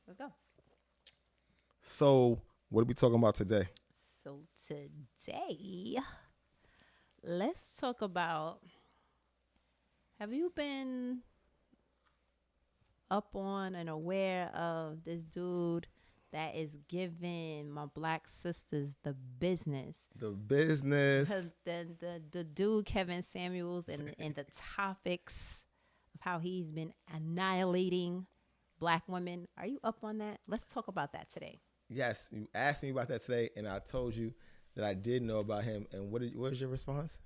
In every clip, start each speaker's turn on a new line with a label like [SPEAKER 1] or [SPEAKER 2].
[SPEAKER 1] Let's go.
[SPEAKER 2] So, what are we talking about today?
[SPEAKER 1] So today, let's talk about. Have you been up on and aware of this dude that is giving my black sisters the business?
[SPEAKER 2] The business.
[SPEAKER 1] Because the dude Kevin Samuels and the topics of how he's been annihilating black women. Are you up on that? Let's talk about that today.
[SPEAKER 2] Yes, you asked me about that today, and I told you that I did know about him. And what was your response?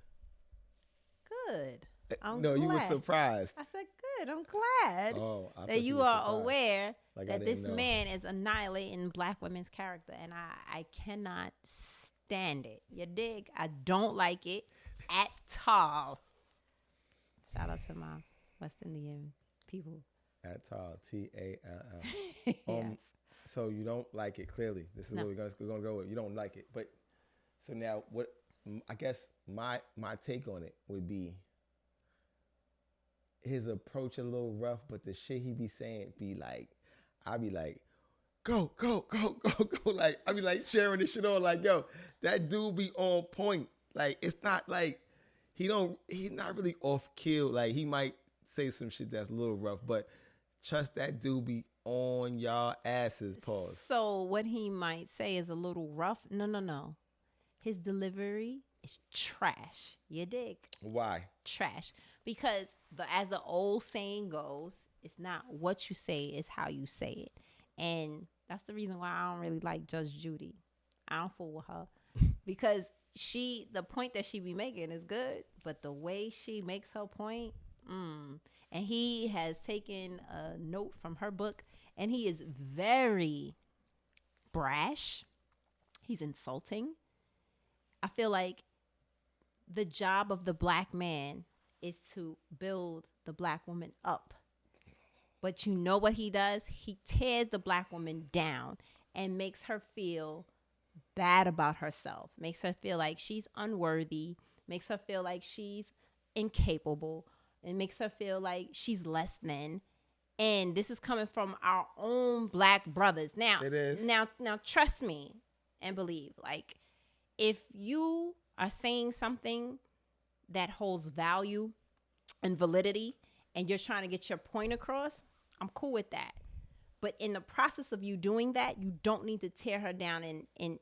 [SPEAKER 1] Good. I'm
[SPEAKER 2] No,
[SPEAKER 1] glad.
[SPEAKER 2] you were surprised.
[SPEAKER 1] I said, good. I'm glad
[SPEAKER 2] Oh, I thought
[SPEAKER 1] that
[SPEAKER 2] you
[SPEAKER 1] you
[SPEAKER 2] were
[SPEAKER 1] are
[SPEAKER 2] surprised.
[SPEAKER 1] aware
[SPEAKER 2] Like I
[SPEAKER 1] that
[SPEAKER 2] didn't
[SPEAKER 1] this
[SPEAKER 2] know.
[SPEAKER 1] man is annihilating black women's character. And I cannot stand it. You dig? I don't like it at all. Shout out to my West Indian people.
[SPEAKER 2] At all, Tall.
[SPEAKER 1] Yes.
[SPEAKER 2] So you don't like it. Clearly, this is
[SPEAKER 1] No.
[SPEAKER 2] what we're gonna go with. You don't like it, but so now what? I guess my take on it would be his approach a little rough, but the shit he be saying be like, I be like, go, go, go, go, go. Like I be like sharing this shit on. Like yo, that dude be on point. Like it's not like he's not really off kill. Like he might say some shit that's a little rough, but trust that dude be on y'all asses. Pause.
[SPEAKER 1] So what he might say is a little rough. No. His delivery is trash. You dig?
[SPEAKER 2] Why?
[SPEAKER 1] Trash. Because as the old saying goes, it's not what you say, it's how you say it. And that's the reason why I don't really like Judge Judy. I don't fool with her. Because the point that she be making is good, but the way she makes her point, and he has taken a note from her book, and he is very brash. He's insulting. I feel like the job of the black man is to build the black woman up. But you know what he does? He tears the black woman down and makes her feel bad about herself, makes her feel like she's unworthy, makes her feel like she's incapable, and makes her feel like she's less than. And this is coming from our own black brothers. Now,
[SPEAKER 2] It is.
[SPEAKER 1] Now, trust me and believe. Like, if you are saying something that holds value and validity, and you're trying to get your point across, I'm cool with that. But in the process of you doing that, you don't need to tear her down in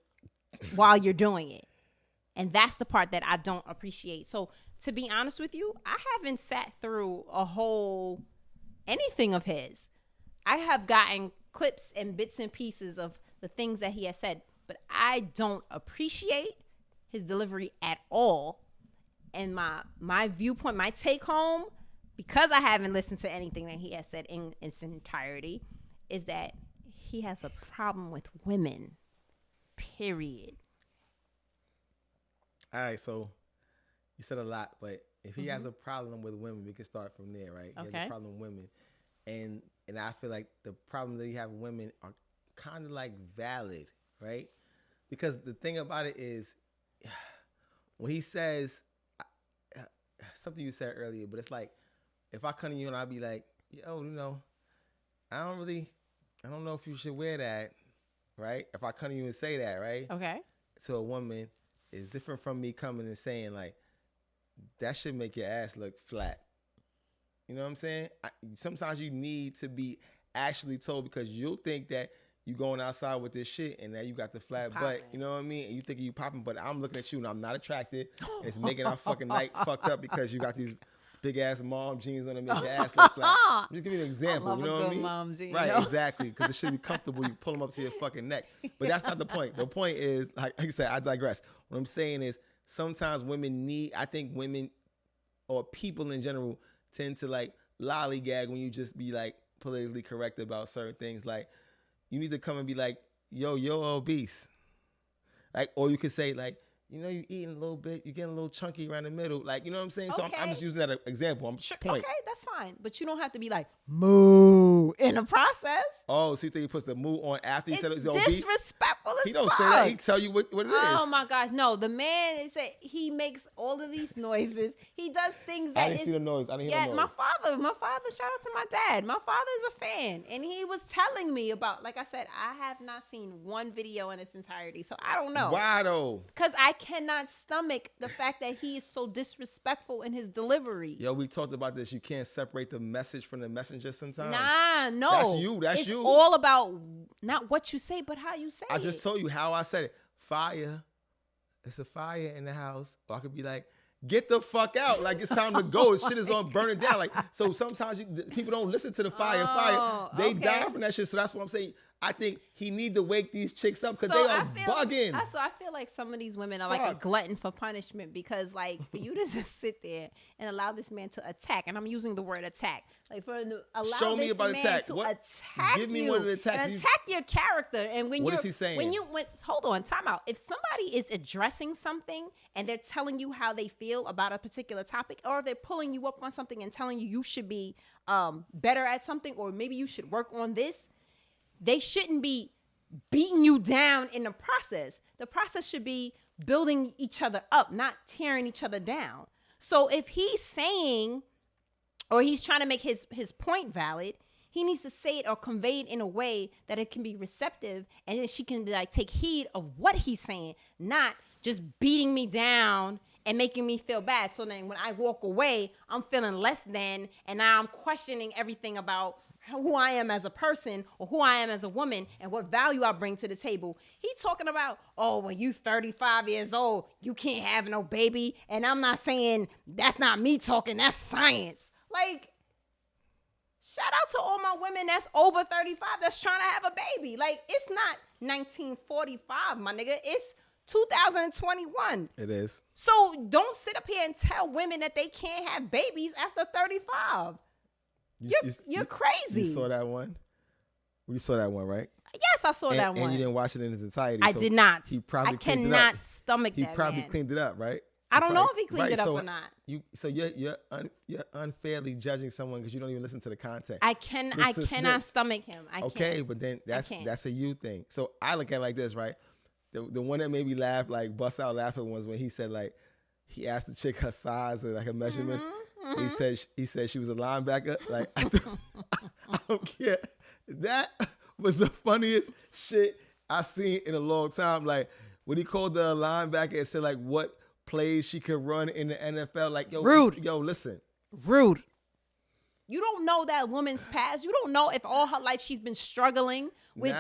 [SPEAKER 1] while you're doing it. And that's the part that I don't appreciate. So to be honest with you, I haven't sat through a whole anything of his. I have gotten clips and bits and pieces of the things that he has said, but I don't appreciate his delivery at all. And my viewpoint, my take home, because I haven't listened to anything that he has said in its entirety, is that he has a problem with women. Period.
[SPEAKER 2] All right, so you said a lot, but if he has a problem with women, we can start from there, right? He has
[SPEAKER 1] Okay.
[SPEAKER 2] a problem with women, and I feel like the problems that you have with women are kind of like valid, right? Because the thing about it is, when he says something you said earlier, but it's like if I come to you and I'll be like, yo, I don't know if you should wear that, right? If I come to you and say that, right?
[SPEAKER 1] Okay.
[SPEAKER 2] To a woman is different from me coming and saying like that should make your ass look flat. You know what I'm saying? Sometimes you need to be actually told, because you'll think that you going outside with this shit and now you got the flat butt. You know what I mean? And you think you popping, but I'm looking at you and I'm not attracted. And it's making our fucking night fucked up because you got these big ass mom jeans on to make your ass look flat. I'm just giving you an example.
[SPEAKER 1] I love
[SPEAKER 2] you know
[SPEAKER 1] a
[SPEAKER 2] what I
[SPEAKER 1] good
[SPEAKER 2] mean?
[SPEAKER 1] mom jean,
[SPEAKER 2] Right,
[SPEAKER 1] you know?
[SPEAKER 2] exactly. Because it should be comfortable. You pull them up to your fucking neck. But that's not the point. The point is, like you said, I digress. What I'm saying is sometimes I think women or people in general tend to like lollygag when you just be like politically correct about certain things. Like you need to come and be like, yo, obese. Like, or you could say like, you know, you eating a little bit, you getting a little chunky around the middle. Like, you know what I'm saying? So I'm
[SPEAKER 1] Okay.
[SPEAKER 2] just using that example. I'm
[SPEAKER 1] Sure,
[SPEAKER 2] point.
[SPEAKER 1] okay, that's fine. But you don't have to be like, moo in the process.
[SPEAKER 2] Oh, so you think he puts the moo on after he
[SPEAKER 1] It's
[SPEAKER 2] said he's obese?
[SPEAKER 1] disrespectful as
[SPEAKER 2] He don't
[SPEAKER 1] fuck.
[SPEAKER 2] say that. He tell you what it is.
[SPEAKER 1] Oh my gosh, no! The man is he makes all of these noises. He does things that
[SPEAKER 2] I didn't see the noise. I didn't hear the noise.
[SPEAKER 1] My father. Shout out to my dad. My father is a fan, and he was telling me about. Like I said, I have not seen one video in its entirety, so I don't know.
[SPEAKER 2] Why though?
[SPEAKER 1] Because I cannot stomach the fact that he is so disrespectful in his delivery.
[SPEAKER 2] Yo, we talked about this. You can't separate the message from the messenger sometimes.
[SPEAKER 1] Nah, no.
[SPEAKER 2] That's you. That's
[SPEAKER 1] it's
[SPEAKER 2] you.
[SPEAKER 1] It's all about not what you say, but how you say it.
[SPEAKER 2] I just told you how I said it. Fire. It's a fire in the house. Or I could be like, get the fuck out. Like, it's time to go. This shit is on burning down. Like, so sometimes people don't listen to the fire. They die from that shit. So that's what I'm saying. I think he need to wake these chicks up because they are bugging.
[SPEAKER 1] So I feel like some of these women are like a glutton for punishment because, like, for you to just sit there and allow this man to attack, and I'm using the word attack, like allow this man to attack
[SPEAKER 2] Give me
[SPEAKER 1] you
[SPEAKER 2] one of the attacks.
[SPEAKER 1] and attack your character. And
[SPEAKER 2] what is he saying?
[SPEAKER 1] Hold on, time out. If somebody is addressing something and they're telling you how they feel about a particular topic, or they're pulling you up on something and telling you should be better at something, or maybe you should work on this, they shouldn't be beating you down in the process. The process should be building each other up, not tearing each other down. So if he's saying, or he's trying to make his point valid, he needs to say it or convey it in a way that it can be receptive, and then she can like take heed of what he's saying, not just beating me down and making me feel bad. So then when I walk away, I'm feeling less than, and now I'm questioning everything about who I am as a person or who I am as a woman and what value I bring to the table. He's talking about, oh, when you 35 years old, you can't have no baby. And I'm not saying that's not me talking, that's science. Like, shout out to all my women that's over 35 that's trying to have a baby. Like, it's not 1945, my nigga. It's 2021.
[SPEAKER 2] It is.
[SPEAKER 1] So don't sit up here and tell women that they can't have babies after 35. You're crazy.
[SPEAKER 2] You saw that one? You saw that one, right?
[SPEAKER 1] Yes, I saw that one.
[SPEAKER 2] And you didn't watch it in its entirety.
[SPEAKER 1] I did not.
[SPEAKER 2] He probably
[SPEAKER 1] I cannot stomach that.
[SPEAKER 2] He probably cleaned it up, right?
[SPEAKER 1] I don't know if he cleaned it up or not.
[SPEAKER 2] You're unfairly judging someone because you don't even listen to the content.
[SPEAKER 1] I cannot stomach him.
[SPEAKER 2] Okay, but then that's a you thing. So I look at it like this, right? The one that made me laugh, like bust out laughing, was when he said, like, he asked the chick her size and like her measurements. Mm-hmm. He said she was a linebacker. Like, I don't care. That was the funniest shit I seen in a long time. Like, when he called the linebacker and said, like, what plays she could run in the NFL. Like, yo,
[SPEAKER 1] rude.
[SPEAKER 2] Listen.
[SPEAKER 1] Rude. You don't know that woman's past. You don't know if all her life she's been struggling with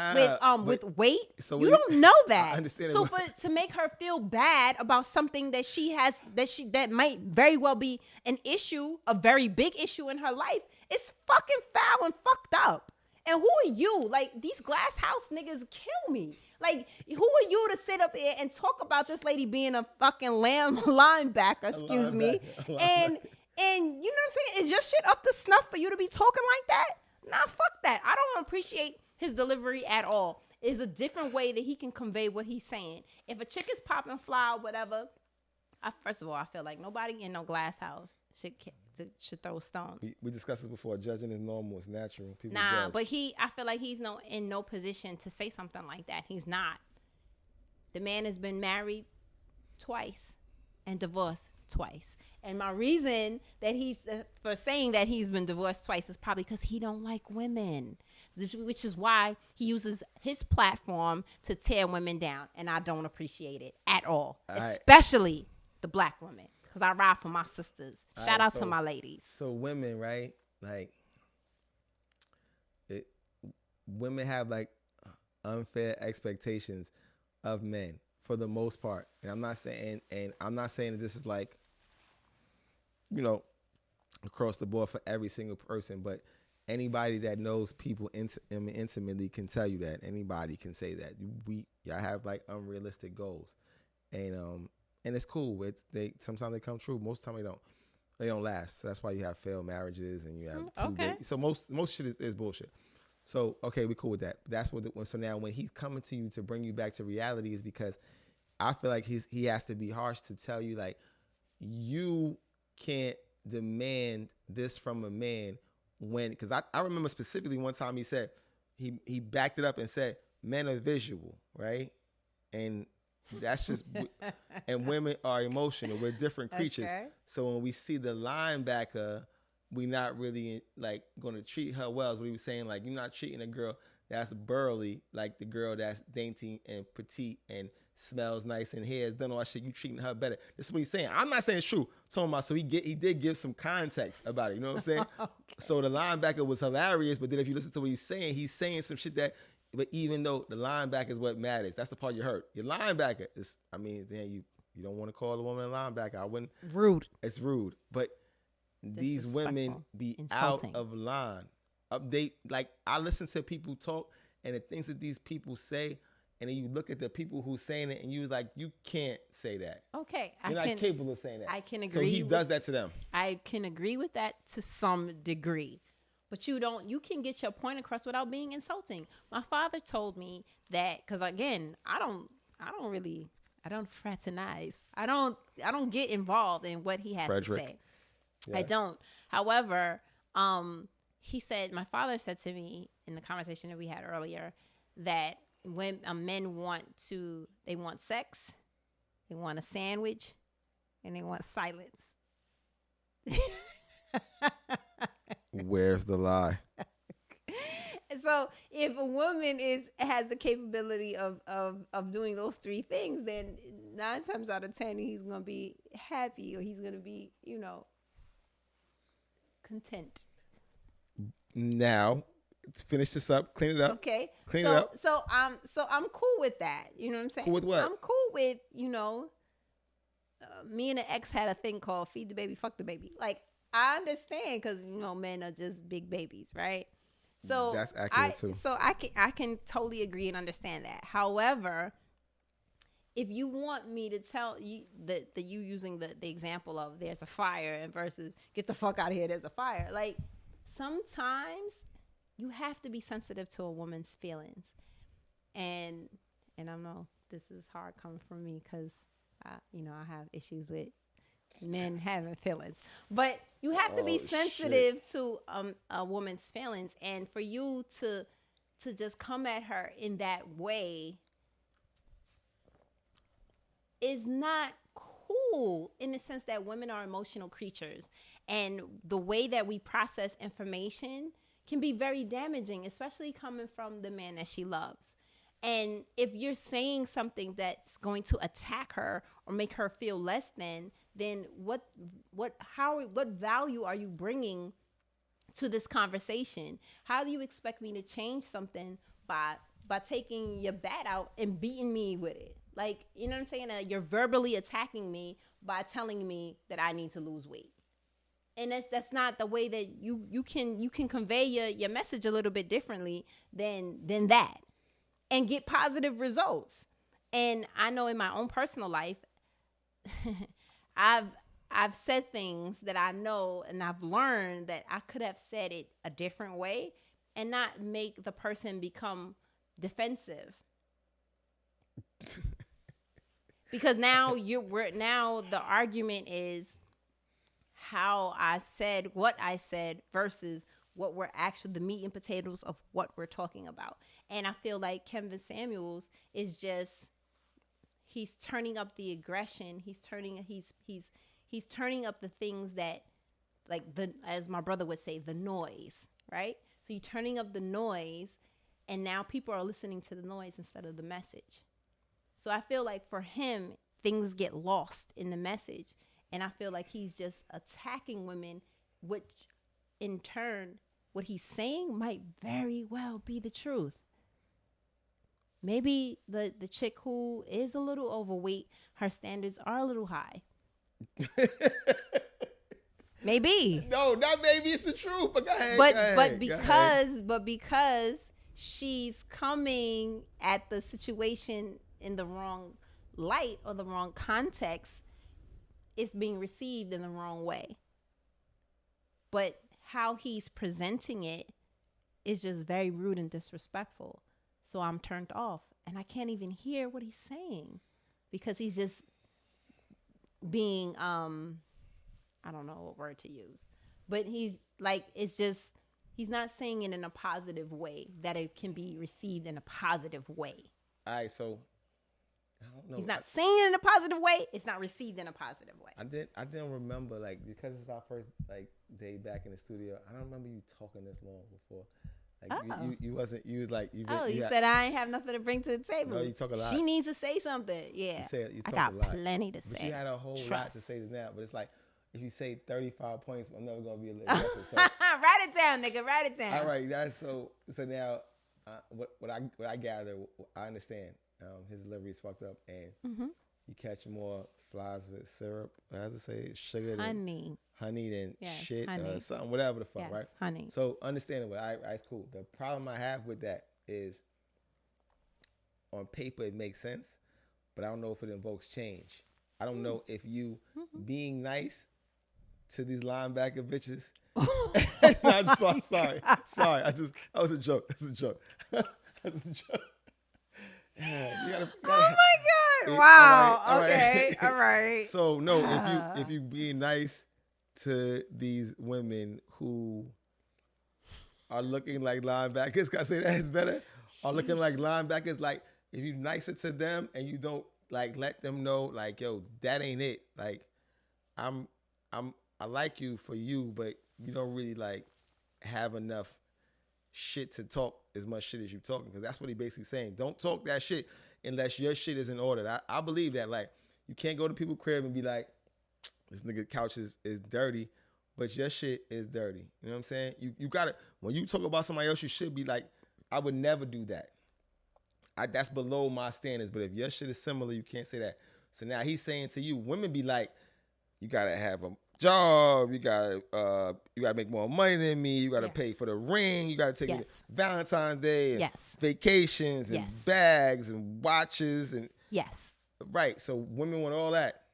[SPEAKER 1] weight. So you don't know that.
[SPEAKER 2] I understand.
[SPEAKER 1] So to make her feel bad about something that she has that might very well be an issue, a very big issue in her life, it's fucking foul and fucked up. And who are you? Like, these glass house niggas kill me. Like, who are you to sit up here and talk about this lady being a fucking linebacker, excuse me? And you know what I'm saying? Is your shit up to snuff for you to be talking like that? Nah, fuck that. I don't appreciate his delivery at all. It's a different way that he can convey what he's saying. If a chick is popping fly or whatever, first of all, I feel like nobody in no glass house should throw stones.
[SPEAKER 2] We discussed this before. Judging is normal. It's natural. People
[SPEAKER 1] judge. But I feel like he's in no position to say something like that. He's not. The man has been married twice and divorced twice. And my reason that for saying that he's been divorced twice is probably because he don't like women, which is why he uses his platform to tear women down. And I don't appreciate it at all, especially the black women, because I ride for my sisters. Shout out to my ladies.
[SPEAKER 2] So women, right? Like, women have like unfair expectations of men for the most part. And I'm not saying that this is like, you know, across the board for every single person, but anybody that knows people intimately can tell you that. Anybody can say that. Y'all have like unrealistic goals, and it's cool. Sometimes they come true. Most of the time they don't. They don't last. So that's why you have failed marriages and you have two babies. So most shit is bullshit. So okay, we cool with that. That's so now when he's coming to you to bring you back to reality is because I feel like he has to be harsh to tell you like you can't demand this from a man when, because I remember specifically one time he said he backed it up and said men are visual, right? And that's just and women are emotional. We're different creatures.
[SPEAKER 1] Okay.
[SPEAKER 2] So when we see the linebacker, we not really like going to treat her well. As what he was saying, like you're not treating a girl that's burly like the girl that's dainty and petite and smells nice and hair is done all that shit. You treating her better. This is what he's saying. I'm not saying it's true. I'm talking about, so he did give some context about it. You know what I'm saying? Okay. So the linebacker was hilarious, but then if you listen to what he's saying some shit that. But even though the linebacker is what matters, that's the part you hurt. Your linebacker is, I mean, then you don't want to call a woman a linebacker. I wouldn't.
[SPEAKER 1] Rude.
[SPEAKER 2] It's rude. But these women be insulting. Out of line. They like, I listen to people talk and the things that these people say, and then you look at the people who's saying it and you like, you can't say that.
[SPEAKER 1] Okay.
[SPEAKER 2] You're not capable of saying that.
[SPEAKER 1] I can agree.
[SPEAKER 2] So he does that to them.
[SPEAKER 1] I can agree with that to some degree. But you can get your point across without being insulting. My father told me that, because again, I don't fraternize. I don't get involved in what he has to say. Yeah. I don't. However, my father said to me in the conversation that we had earlier that when men want sex, they want a sandwich, and they want silence.
[SPEAKER 2] Where's the lie?
[SPEAKER 1] So if a woman has the capability of doing those three things, then 9 times out of 10 he's gonna be happy, or he's gonna be, content.
[SPEAKER 2] Now, finish this up, clean it up.
[SPEAKER 1] Okay.
[SPEAKER 2] Clean it up.
[SPEAKER 1] So I'm cool with that. You know what I'm saying?
[SPEAKER 2] Cool with what?
[SPEAKER 1] I'm cool with, me and an ex had a thing called feed the baby, fuck the baby. Like, I understand, because men are just big babies, right? So
[SPEAKER 2] that's accurate too.
[SPEAKER 1] So I can totally agree and understand that. However, if you want me to tell you that you using the example of there's a fire and versus get the fuck out of here, there's a fire. Like, sometimes you have to be sensitive to a woman's feelings, and I know this is hard coming from me because I have issues with men having feelings, but you have to be sensitive to a woman's feelings, and for you to just come at her in that way is not cool, in the sense that women are emotional creatures, and the way that we process information can be very damaging, especially coming from the man that she loves. And if you're saying something that's going to attack her or make her feel less than, then what value are you bringing to this conversation? How do you expect me to change something by taking your bat out and beating me with it? Like, you know what I'm saying? You're verbally attacking me by telling me that I need to lose weight. And that's not the way that you can convey your message a little bit differently than that, and get positive results. And I know in my own personal life, I've said things that I know and I've learned that I could have said it a different way and not make the person become defensive. Because now the argument is how I said what I said versus what we're actually the meat and potatoes of what we're talking about. And I feel like Kevin Samuels is just, he's turning up the aggression. He's turning up the things that, like, as my brother would say, the noise, right? So you're turning up the noise, and now people are listening to the noise instead of the message. So I feel like for him, things get lost in the message. And I feel like he's just attacking women, which in turn, what he's saying might very well be the truth. Maybe the chick who is a little overweight, her standards are a little high. Maybe.
[SPEAKER 2] No, not maybe, it's the truth. But go ahead.
[SPEAKER 1] But because she's coming at the situation in the wrong light or the wrong context, it's being received in the wrong way. But how he's presenting it is just very rude and disrespectful. So I'm turned off and I can't even hear what he's saying. because he's just being I don't know what word to use, but he's like, it's just, he's not saying it in a positive way that it can be received in a positive way.
[SPEAKER 2] All right, so I don't know.
[SPEAKER 1] He's not saying it in a positive way. It's not received in a positive way.
[SPEAKER 2] I didn't remember, like, because it's our first like day back in the studio. I don't remember you talking this long before. Like you wasn't, you was like,
[SPEAKER 1] you said I ain't have nothing to bring to the table.
[SPEAKER 2] No, you talk a lot.
[SPEAKER 1] She needs to say something. Yeah,
[SPEAKER 2] you
[SPEAKER 1] I
[SPEAKER 2] talk
[SPEAKER 1] got
[SPEAKER 2] a lot.
[SPEAKER 1] plenty to say.
[SPEAKER 2] But you had a whole lot to say now. But it's like, if you say 35 points, I'm never gonna be a little aggressive. So.
[SPEAKER 1] Write it down, nigga. Write it down.
[SPEAKER 2] All right, that's so now. What I gather, I understand. His delivery is fucked up, and you catch more flies with syrup. How does it say? Sugar than honey than shit, something, whatever the fuck, right?
[SPEAKER 1] Honey.
[SPEAKER 2] So understandable. All right, it's cool. The problem I have with that is, on paper it makes sense, but I don't know if it invokes change. I don't know if you being nice to these linebacker bitches. No, I'm just sorry. That was a joke. That's a joke. That's a joke. Yeah, you gotta,
[SPEAKER 1] oh my God! Wow.
[SPEAKER 2] All right.
[SPEAKER 1] All right.
[SPEAKER 2] So no, if you being nice to these women who are looking like linebackers, can I say that is better? Are looking like linebackers, like if you nicer to them and you don't like let them know, like, yo, that ain't it. Like, I like you for you, but you don't really like have enough shit to talk as much shit as you talking, because that's what he basically saying. Don't talk that shit unless your shit is in order. I believe that. Like, you can't go to people's crib and be like, this nigga couch is dirty, but your shit is dirty. You know what I'm saying? You gotta, when you talk about somebody else, you should be like, I would never do that. That's below my standards. But if your shit is similar, you can't say that. So now he's saying to you, women be like, you gotta have a job, you gotta make more money than me, you gotta pay for the ring, you gotta take me to Valentine's Day and vacations and bags and watches and right. So women want all that,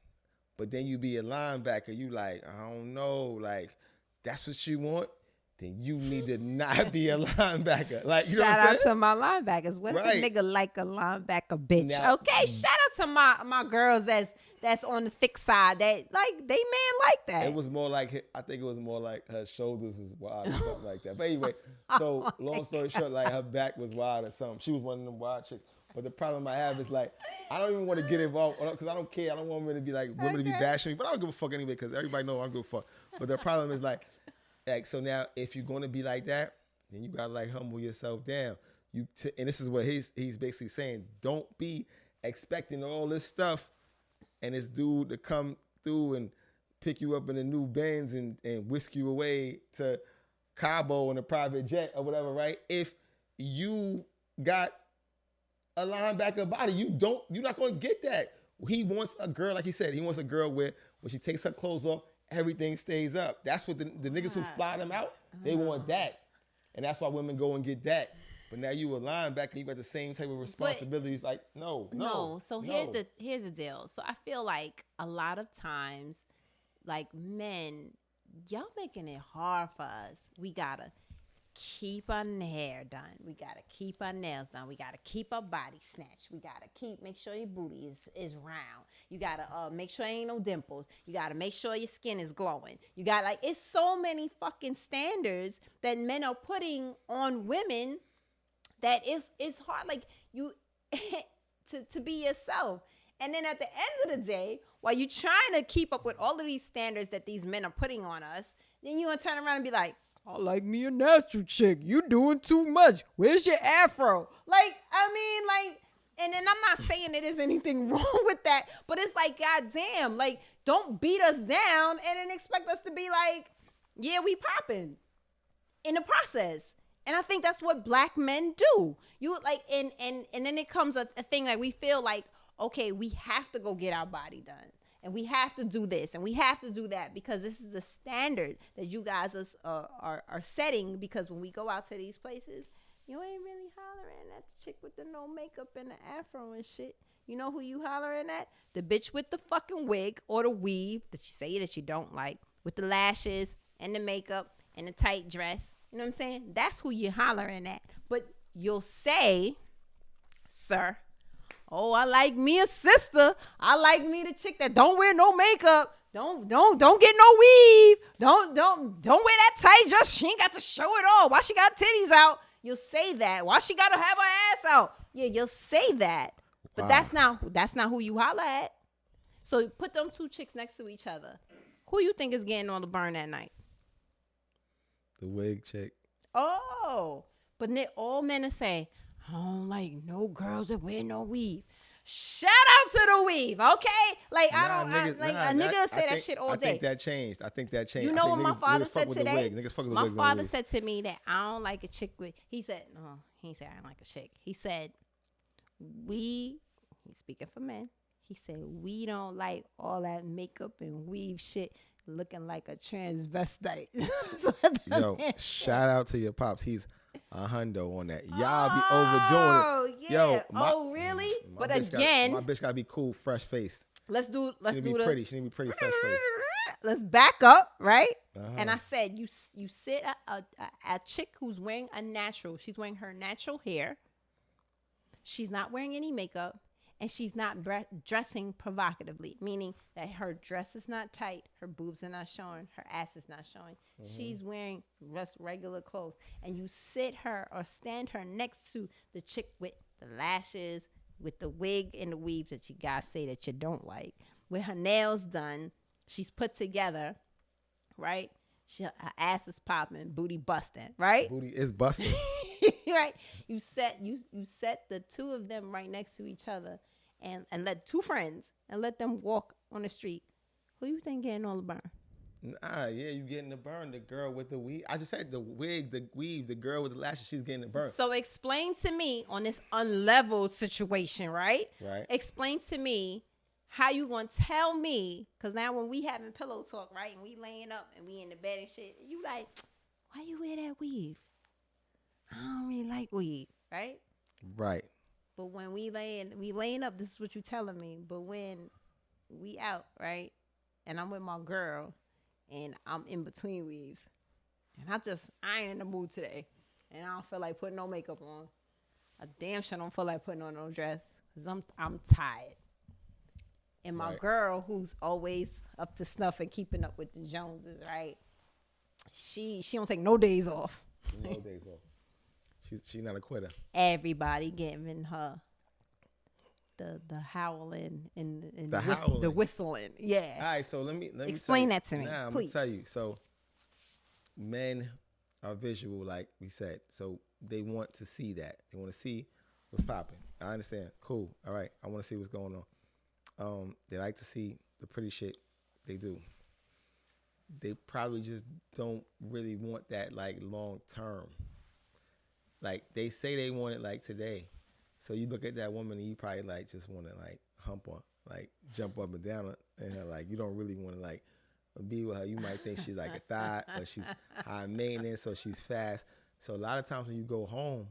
[SPEAKER 2] but then you be a linebacker, you like, I don't know, like, that's what you want, then you need to not be a linebacker. Like, you know what I'm saying?
[SPEAKER 1] Shout out to my linebackers. What if a nigga like a linebacker bitch? Now, okay, shout out to my girls that's on the thick side, that like they man like that.
[SPEAKER 2] It was more like, I think it was more like her shoulders was wide or something like that. But anyway, so long story short, like her back was wide or something. She was one of them wild chicks. But the problem I have is like, I don't even want to get involved because I don't care. I don't want women to be like, women to be bashing me, but I don't give a fuck anyway because everybody know I don't give a fuck. But the problem is like, so now if you're going to be like that, then you gotta like humble yourself down. And this is what he's basically saying. Don't be expecting all this stuff and this dude to come through and pick you up in a new Benz and whisk you away to Cabo in a private jet or whatever, right? If you got a linebacker body, you're not gonna get that. He wants a girl, like he said, he wants a girl where when she takes her clothes off, everything stays up. That's what the niggas who fly them out, they want that. And that's why women go and get that. But now you a linebacker, you got the same type of responsibilities. Like, no.
[SPEAKER 1] So here's the deal. So I feel like a lot of times, like, men, y'all making it hard for us. We gotta keep our hair done. We gotta keep our nails done. We gotta keep our body snatched. We gotta make sure your booty is round. You gotta make sure ain't no dimples. You gotta make sure your skin is glowing. You got, like, it's so many fucking standards that men are putting on women that it's hard, like, you to be yourself. And then at the end of the day, while you're trying to keep up with all of these standards that these men are putting on us, then you gonna turn around and be like, I like me a natural chick. You doing too much. Where's your afro? Like, I mean, like, and then I'm not saying that there's anything wrong with that, but it's like, goddamn, like, don't beat us down and then expect us to be like, yeah, we popping in the process. And I think that's what black men do. You like, and then it comes a thing like we feel like, okay, we have to go get our body done. And we have to do this and we have to do that because this is the standard that you guys are setting. Because when we go out to these places, you ain't really hollering at the chick with the no makeup and the afro and shit. You know who you hollering at? The bitch with the fucking wig or the weave that you say that you don't like, with the lashes and the makeup and the tight dress. You know what I'm saying? That's who you're hollering at. But you'll say, sir, Oh, I like me a sister. I like me the chick that don't wear no makeup. Don't get no weave. Don't wear that tight dress. She ain't got to show it all. Why she got titties out? You'll say that. Why she gotta have her ass out? Yeah, you'll say that. But
[SPEAKER 2] Wow.
[SPEAKER 1] that's not who you holla at. So put them two chicks next to each other. Who you think is getting all the burn that night?
[SPEAKER 2] The wig chick.
[SPEAKER 1] Oh, but then all men are saying, I don't like no girls that wear no weave. Shout out to the weave, okay? Like a nigga will say that shit all day.
[SPEAKER 2] I think that changed.
[SPEAKER 1] You know what my father said today?
[SPEAKER 2] Niggas fuck with the
[SPEAKER 1] My
[SPEAKER 2] wigs
[SPEAKER 1] father said to me that I don't like a chick with. He said no. He said I don't like a chick. He said he's speaking for men. He said we don't like all that makeup and weave shit looking like a transvestite.
[SPEAKER 2] Yo, shout out to your pops. He's a hundo on that. Y'all be overdoing it.
[SPEAKER 1] Yeah.
[SPEAKER 2] Yo,
[SPEAKER 1] really? But
[SPEAKER 2] again, my bitch gotta be cool, fresh faced.
[SPEAKER 1] Let's do
[SPEAKER 2] pretty. She need to be pretty, fresh faced.
[SPEAKER 1] Let's back up, right? And I said, you sit a chick who's wearing a natural. She's wearing her natural hair. She's not wearing any makeup. And she's not dressing provocatively, meaning that her dress is not tight, her boobs are not showing, her ass is not showing. She's wearing just regular clothes. And you sit her or stand her next to the chick with the lashes, with the wig and the weave that you guys say that you don't like, with her nails done, she's put together, right? Her ass is popping, booty busting, right?
[SPEAKER 2] Booty is busting.
[SPEAKER 1] Right? You set the two of them right next to each other and let two friends and let them walk on the street. Who you think getting all the burn?
[SPEAKER 2] Nah, yeah, you getting the burn. The girl with the weave. I just said the wig, the weave, the girl with the lashes, she's getting the burn.
[SPEAKER 1] So explain to me on this unleveled situation, right?
[SPEAKER 2] Right.
[SPEAKER 1] Explain to me how you gonna tell me, because now when we having pillow talk, right, and we laying up and we in the bed and shit, you like, why you wear that weave? I don't really like weave, right?
[SPEAKER 2] Right.
[SPEAKER 1] But when we laying up, this is what you telling me. But when we out, right, and I'm with my girl, and I'm in between weaves, and I ain't in the mood today, and I don't feel like putting no makeup on. I damn sure don't feel like putting on no dress, because I'm tired. And my girl, who's always up to snuff and keeping up with the Joneses, right, she don't take no days off.
[SPEAKER 2] No days off. She's not a quitter.
[SPEAKER 1] Everybody giving her the howling and the whistling. Yeah.
[SPEAKER 2] All right, so let me
[SPEAKER 1] explain that to me.
[SPEAKER 2] Nah, I'm gonna tell you. So men are visual, like we said. So they want to see that. They want to see what's popping. I understand. Cool. All right. I want to see what's going on. They like to see the pretty shit. They do. They probably just don't really want that like long term. Like they say they want it like today. So you look at that woman and you probably like just want to like hump her, like jump up and down and her. Like you don't really want to like be with her. You might think she's like a thot or she's high maintenance or she's fast. So a lot of times when you go home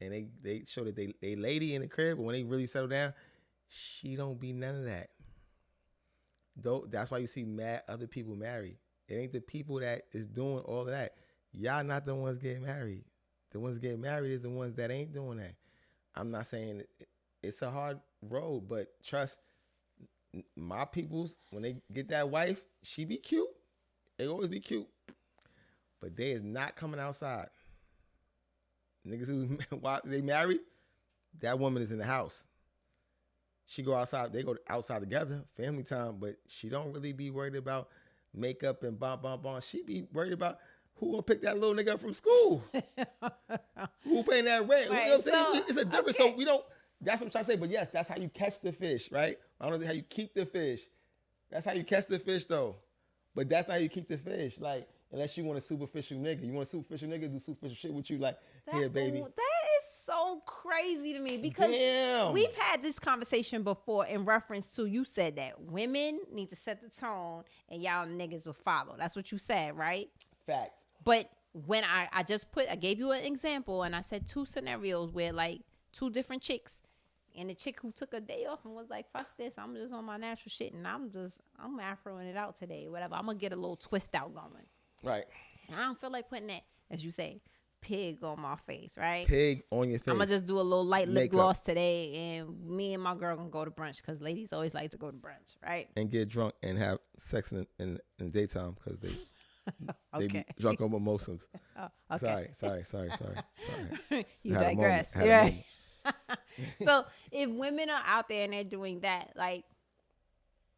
[SPEAKER 2] and they show that they lady in the crib, but when they really settle down, she don't be none of that. Though that's why you see mad other people married. It ain't the people that is doing all of that. Y'all not the ones getting married. The ones getting married is the ones that ain't doing that. I'm not saying it's a hard road, but trust my peoples, when they get that wife, she be cute. They always be cute. But they is not coming outside. Niggas who they married, that woman is in the house. She go outside, they go outside together, family time, but she don't really be worried about makeup and bon. She be worried about who gonna pick that little nigga up from school? Who paying that rent?
[SPEAKER 1] Right,
[SPEAKER 2] You know what I'm saying? It's a difference.
[SPEAKER 1] okay.
[SPEAKER 2] So we don't, that's what I'm trying to say. But yes, that's how you catch the fish, right? I don't know how you keep the fish. That's how you catch the fish though. But that's not how you keep the fish. Like, unless you want a superficial nigga. You want a superficial nigga, do superficial shit with you like, here, baby.
[SPEAKER 1] That is so crazy to me because
[SPEAKER 2] Damn.
[SPEAKER 1] we've had this conversation before in reference to, you said that women need to set the tone and y'all niggas will follow. That's what you said, right?
[SPEAKER 2] Fact.
[SPEAKER 1] But when I gave you an example and I said two scenarios where like two different chicks, and the chick who took a day off and was like, fuck this, I'm just on my natural shit and I'm afroing it out today, whatever. I'm gonna get a little twist out going.
[SPEAKER 2] Right.
[SPEAKER 1] And I don't feel like putting that, as you say, pig on my face, right?
[SPEAKER 2] Pig on your face.
[SPEAKER 1] I'm gonna just do a little light lip
[SPEAKER 2] Makeup.
[SPEAKER 1] gloss today, and me and my girl gonna go to brunch because ladies always like to go to brunch, right?
[SPEAKER 2] And get drunk and have sex in the daytime because they be drunk on mimosas.
[SPEAKER 1] Oh, okay.
[SPEAKER 2] Sorry.
[SPEAKER 1] You
[SPEAKER 2] Had a
[SPEAKER 1] digress.
[SPEAKER 2] moment. Had a moment.
[SPEAKER 1] So if women are out there and they're doing that, like,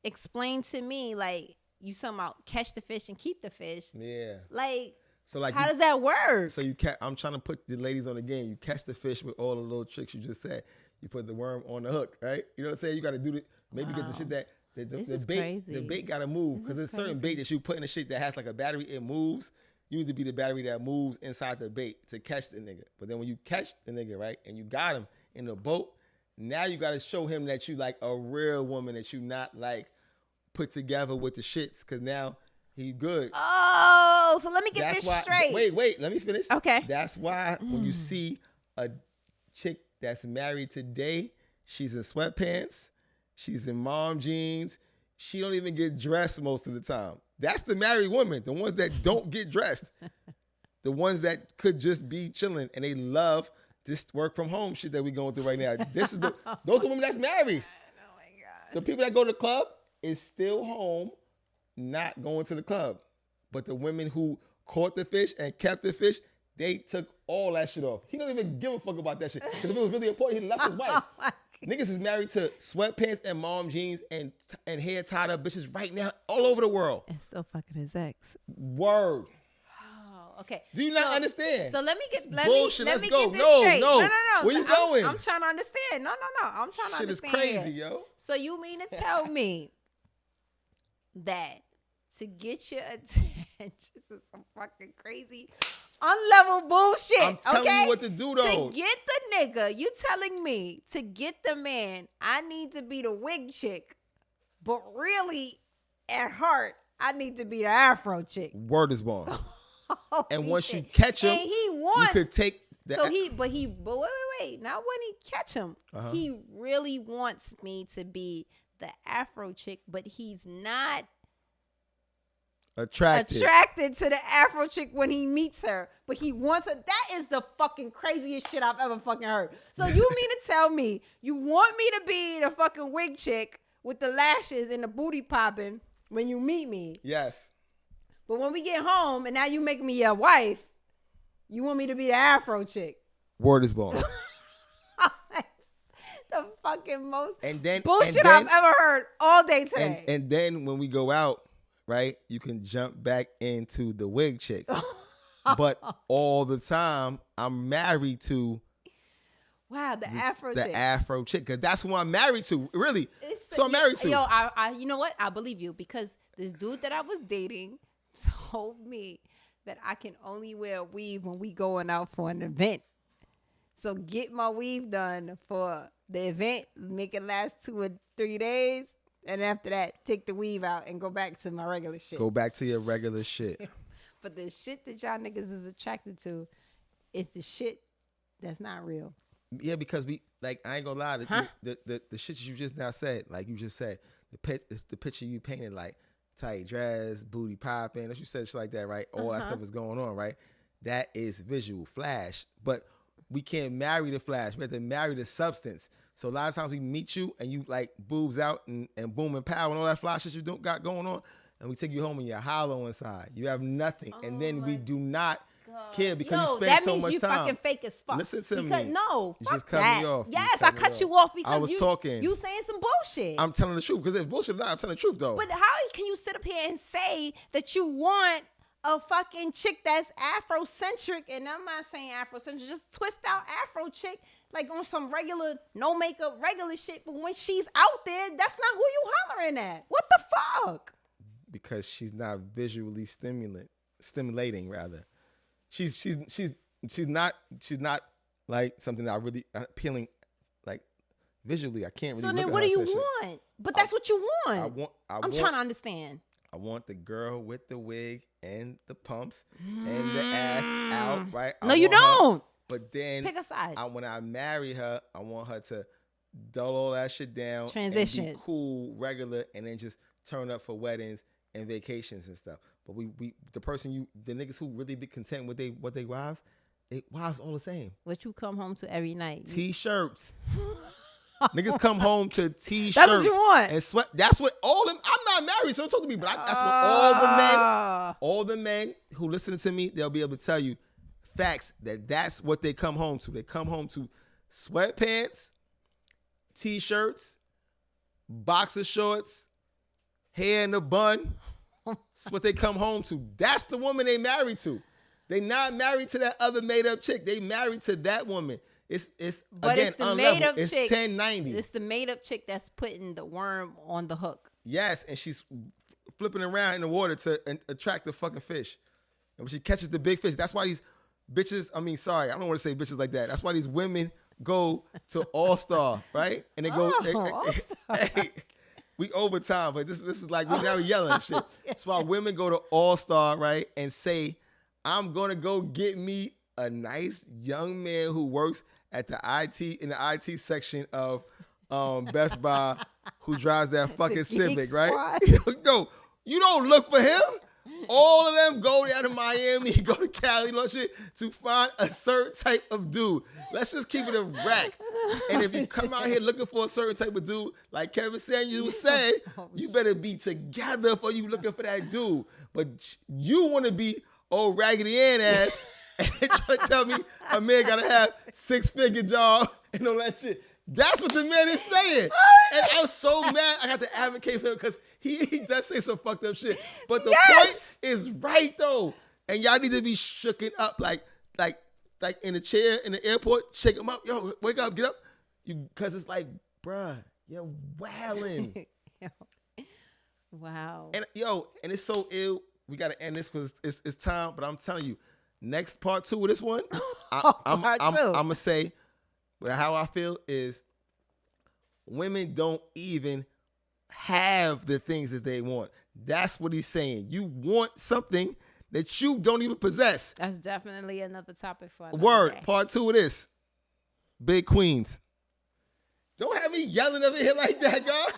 [SPEAKER 1] explain to me, like, you talking about catch the fish and keep the fish.
[SPEAKER 2] Yeah.
[SPEAKER 1] Like,
[SPEAKER 2] so like
[SPEAKER 1] how does that work?
[SPEAKER 2] So I'm trying to put the ladies on the game. You catch the fish with all the little tricks you just said. You put the worm on the hook, right? You know what I'm saying? You got to do maybe get the shit that the bait.
[SPEAKER 1] Crazy.
[SPEAKER 2] The bait got to move because there's certain bait that you put in the shit that has like a battery. It moves. You need to be the battery that moves inside the bait to catch the nigga. But then when you catch the nigga, right, and you got him in the boat, now you got to show him that you like a real woman, that you not like put together with the shits, because now he good.
[SPEAKER 1] Oh, so let me get this straight.
[SPEAKER 2] Wait, let me finish.
[SPEAKER 1] Okay.
[SPEAKER 2] That's why when you see a chick that's married today, she's in sweatpants, she's in mom jeans, she don't even get dressed most of the time. That's the married woman, the ones that don't get dressed. The ones that could just be chilling, and they love this work from home shit that we going through right now. Those are women that's married.
[SPEAKER 1] Oh my God.
[SPEAKER 2] The people that go to the club is still home, not going to the club. But the women who caught the fish and kept the fish, they took all that shit off. He don't even give a fuck about that shit. Because if it was really important, he left his wife. Niggas is married to sweatpants and mom jeans and hair tied up bitches right now all over the world.
[SPEAKER 1] And still fucking his ex.
[SPEAKER 2] Word.
[SPEAKER 1] Oh, okay.
[SPEAKER 2] Do you not understand?
[SPEAKER 1] So let me get
[SPEAKER 2] bullshit.
[SPEAKER 1] Let
[SPEAKER 2] Let's
[SPEAKER 1] me
[SPEAKER 2] go.
[SPEAKER 1] get this straight.
[SPEAKER 2] No.
[SPEAKER 1] No.
[SPEAKER 2] Where you going?
[SPEAKER 1] I'm trying to understand. No. I'm trying to
[SPEAKER 2] Shit is
[SPEAKER 1] understand.
[SPEAKER 2] crazy, yo.
[SPEAKER 1] So you mean to tell me that to get your attention is some fucking crazy unlevel bullshit?
[SPEAKER 2] I'm telling you what to do, though.
[SPEAKER 1] To get the nigga, you telling me to get the man, I need to be the wig chick, but really at heart, I need to be the afro chick.
[SPEAKER 2] Word is born. And once
[SPEAKER 1] shit.
[SPEAKER 2] you catch him,
[SPEAKER 1] and he wants,
[SPEAKER 2] you could take the.
[SPEAKER 1] but wait. Now when he catch him, he really wants me to be the afro chick, but he's not attracted to the afro chick when he meets her, but he wants her. That is the fucking craziest shit I've ever fucking heard. So you mean to tell me you want me to be the fucking wig chick with the lashes and the booty popping when you meet me?
[SPEAKER 2] Yes.
[SPEAKER 1] But when we get home and now you make me your wife, you want me to be the afro chick.
[SPEAKER 2] Word is born.
[SPEAKER 1] The fucking most
[SPEAKER 2] bullshit
[SPEAKER 1] I've ever heard all day today.
[SPEAKER 2] And then when we go out, right, you can jump back into the wig chick. But all the time, I'm married to
[SPEAKER 1] the afro
[SPEAKER 2] chick. The afro chick, because that's who I'm married to, really. I'm married to.
[SPEAKER 1] Yo, I you know what? I believe you, because this dude that I was dating told me that I can only wear a weave when we going out for an event. So get my weave done for the event, make it last 2 or 3 days, and after that, take the weave out and go back to my regular shit.
[SPEAKER 2] Go back to your regular shit.
[SPEAKER 1] But the shit that y'all niggas is attracted to is the shit that's not real.
[SPEAKER 2] Yeah, because I ain't gonna lie, the shit you just now said, like you just said, the picture you painted, like tight dress, booty popping, that you said shit like that, right? All that stuff is going on, right? That is visual flash, but we can't marry the flash. We have to marry the substance. So a lot of times we meet you and you like boobs out and boom and pow and all that fly shit you don't got going on, and we take you home and you're hollow inside. You have nothing, and then we do not care because you spend so much time. That means you fucking
[SPEAKER 1] fake as fuck.
[SPEAKER 2] Listen to me.
[SPEAKER 1] No,
[SPEAKER 2] you
[SPEAKER 1] fuck
[SPEAKER 2] just cut
[SPEAKER 1] that.
[SPEAKER 2] me off.
[SPEAKER 1] Yes, I cut you off because
[SPEAKER 2] I was talking.
[SPEAKER 1] You saying some bullshit.
[SPEAKER 2] I'm telling the truth, because it's bullshit. I'm telling the truth though.
[SPEAKER 1] But how can you sit up here and say that you want a fucking chick that's Afrocentric, and I'm not saying Afrocentric, just twist out Afro chick, like on some regular, no makeup, regular shit, but when she's out there, that's not who you hollering at. What the fuck?
[SPEAKER 2] Because she's not visually stimulating rather. She's not like something that I really appealing, like visually. I can't really.
[SPEAKER 1] So
[SPEAKER 2] look
[SPEAKER 1] then,
[SPEAKER 2] at
[SPEAKER 1] what
[SPEAKER 2] her
[SPEAKER 1] do
[SPEAKER 2] and
[SPEAKER 1] you
[SPEAKER 2] say
[SPEAKER 1] want?
[SPEAKER 2] shit.
[SPEAKER 1] But that's what you want. I'm trying to understand.
[SPEAKER 2] I want the girl with the wig and the pumps and the ass out, right?
[SPEAKER 1] No, you don't.
[SPEAKER 2] But then
[SPEAKER 1] pick a side.
[SPEAKER 2] When I marry her, I want her to dull all that shit down,
[SPEAKER 1] transition,
[SPEAKER 2] and be cool, regular, and then just turn up for weddings and vacations and stuff. But the niggas who really be content with what they wives, Why it's all the same?
[SPEAKER 1] What you come home to every night?
[SPEAKER 2] T-shirts. Niggas come home to T-shirts.
[SPEAKER 1] That's what you want.
[SPEAKER 2] And sweat. That's what all them. I'm not married, so don't talk to me. But that's what all the men who listen to me, they'll be able to tell you facts that's what they come home to. They come home to sweatpants, T-shirts, boxer shorts, hair in a bun. That's what they come home to. That's the woman they married to. They not married to that other made up chick. They married to that woman. It's
[SPEAKER 1] but
[SPEAKER 2] again
[SPEAKER 1] it's the
[SPEAKER 2] unlevel.
[SPEAKER 1] made up
[SPEAKER 2] It's
[SPEAKER 1] chick.
[SPEAKER 2] 1090.
[SPEAKER 1] It's the made up chick that's putting the worm on the hook.
[SPEAKER 2] Yes, and she's flipping around in the water to attract the fucking fish. And when she catches the big fish, that's why these bitches. I mean, sorry, I don't want to say bitches like that. That's why these women go to All Star, right? And they go. Hey, we overtime, but this is like we now yelling and shit. That's why women go to All Star, right, and say, "I'm gonna go get me a nice young man who works at the in the IT section of Best Buy, who drives that fucking Civic, right?" No, you don't look for him. All of them go down to Miami, go to Cali, you know shit, to find a certain type of dude. Let's just keep it a rack. And if you come out here looking for a certain type of dude, like Kevin Samuels said, you better be together for you looking for that dude. But you want to be old Raggedy Ann ass and try to tell me a man gotta have 6-figure job and all that shit. That's what the man is saying. And I was so mad I got to advocate for him because he does say some fucked up shit. But the point is right though. And y'all need to be shooken up like in a chair in the airport, shake him up. Yo, wake up, get up. Because it's like, bruh, you're wildin'.
[SPEAKER 1] Wow.
[SPEAKER 2] And and it's so ill. We got to end this because it's time. But I'm telling you, next part 2 of this one, I'm going to say, but how I feel is women don't even have the things that they want. That's what he's saying. You want something that you don't even possess.
[SPEAKER 1] That's definitely another topic for another
[SPEAKER 2] Word,
[SPEAKER 1] day.
[SPEAKER 2] part 2 of this. Big Queens. Don't have me yelling over here like that, God.